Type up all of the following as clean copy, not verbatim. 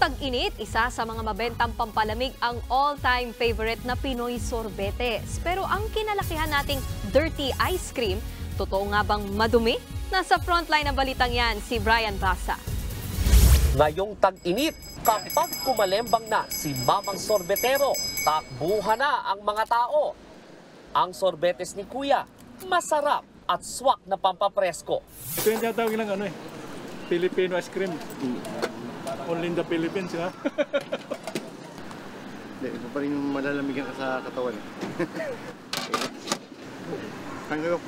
tag-init, isa sa mga mabentang pampalamig ang all-time favorite na Pinoy sorbetes. Pero ang kinalakihan nating dirty ice cream, totoo nga bang madumi? Nasa frontline ng balitang yan, si Brian Basa. Ngayong tag-init, kapag kumalembang na si Mamang Sorbetero, takbuhan na ang mga tao. Ang sorbetes ni Kuya, masarap at swak na pampapresko. Ito yung tinatawag lang Filipino ice cream. Only in the Philippines, ha? Ito pa rin yung malalamigan ka sa katawan. Tanggap.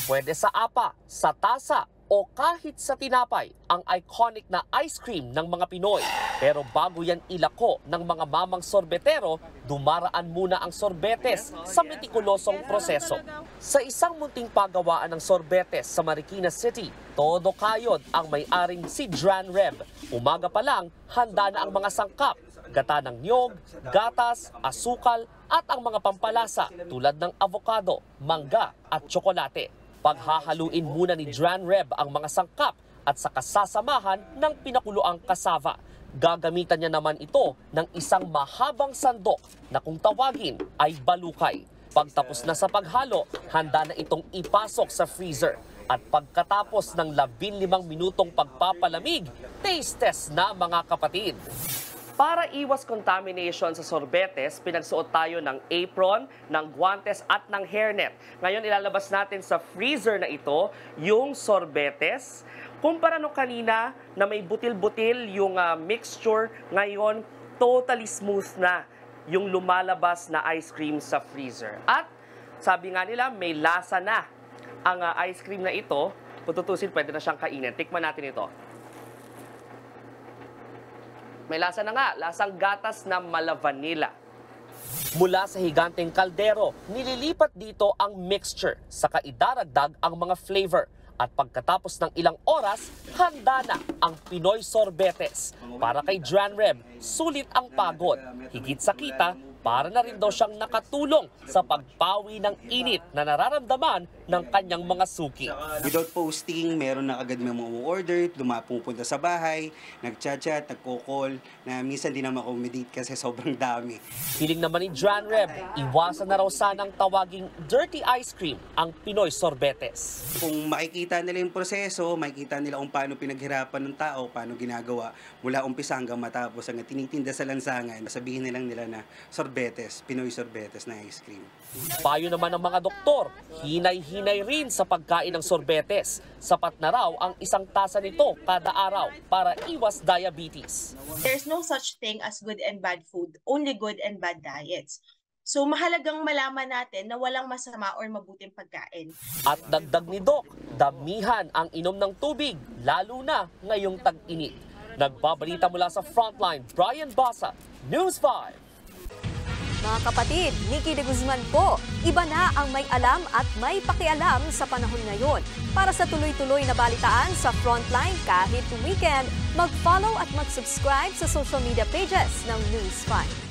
Pwede sa apa, sa tasa, o kahit sa tinapay, ang iconic na ice cream ng mga Pinoy. Pero bago yan ilako ng mga mamang sorbetero, dumaraan muna ang sorbetes sa metikulosong proseso. Sa isang munting pagawaan ng sorbetes sa Marikina City, todo kayod ang may-aring si Dran Reb. Umaga pa lang, handa na ang mga sangkap, gata ng niyog, gatas, asukal at ang mga pampalasa tulad ng avocado, mangga at tsokolate. Paghahaluin muna ni Dran Reb ang mga sangkap at saka sasamahan ng pinakuloang kasava. Gagamitan niya naman ito ng isang mahabang sandok na kung tawagin ay balukay. Pagtapos na sa paghalo, handa na itong ipasok sa freezer. At pagkatapos ng 15 minutong pagpapalamig, taste test na mga kapatid. Para iwas contamination sa sorbetes, pinagsuot tayo ng apron, ng guantes at ng hairnet. Ngayon ilalabas natin sa freezer na ito yung sorbetes. Kumpara nung kanina na may butil-butil yung mixture, ngayon totally smooth na yung lumalabas na ice cream sa freezer. At sabi nga nila may lasa na ang ice cream na ito. Kung tutusin, pwede na siyang kainin. Tikman natin ito. May lasa na nga, lasang gatas na mala vanilla. Mula sa higanteng kaldero, nililipat dito ang mixture, saka idaragdag ang mga flavor. At pagkatapos ng ilang oras, handa na ang Pinoy sorbetes. Para kay Dran Reb, sulit ang pagod. Higit sa kita, para na rin daw siyang nakatulong sa pagpawi ng init na nararamdaman ng kanyang mga suki. Without posting, meron na agad may mga order, pupunta sa bahay, nagchat-chat, nagko-call, na minsan di na ma-accommodate kasi sobrang dami. Hiling naman ni Dran Reb, iwasan na raw sanang tawaging dirty ice cream ang Pinoy sorbetes. Kung makikita nila yung proseso, makikita nila kung paano pinaghirapan ng tao, paano ginagawa, mula umpisa hanggang matapos, hanggang tinitinda sa lansangan, sabihin nilang nila na sorbetes, Pinoy sorbetes na ice cream. Payo naman ng mga doktor, hinay-hinay rin sa pagkain ng sorbetes. Sapat na raw ang isang tasa nito kada araw para iwas diabetes. There's no such thing as good and bad food, only good and bad diets. So mahalagang malaman natin na walang masama or mabuting pagkain. At dagdag ni Doc, damihan ang inom ng tubig, lalo na ngayong tag-init. Nagbabalita mula sa Frontline, Brian Basa, News 5. Mga kapatid, Nikki de Guzman po. Iba na ang may alam at may pakialam sa panahon ngayon. Para sa tuloy-tuloy na balitaan sa Frontline kahit weekend, mag-follow at mag-subscribe sa social media pages ng News 5.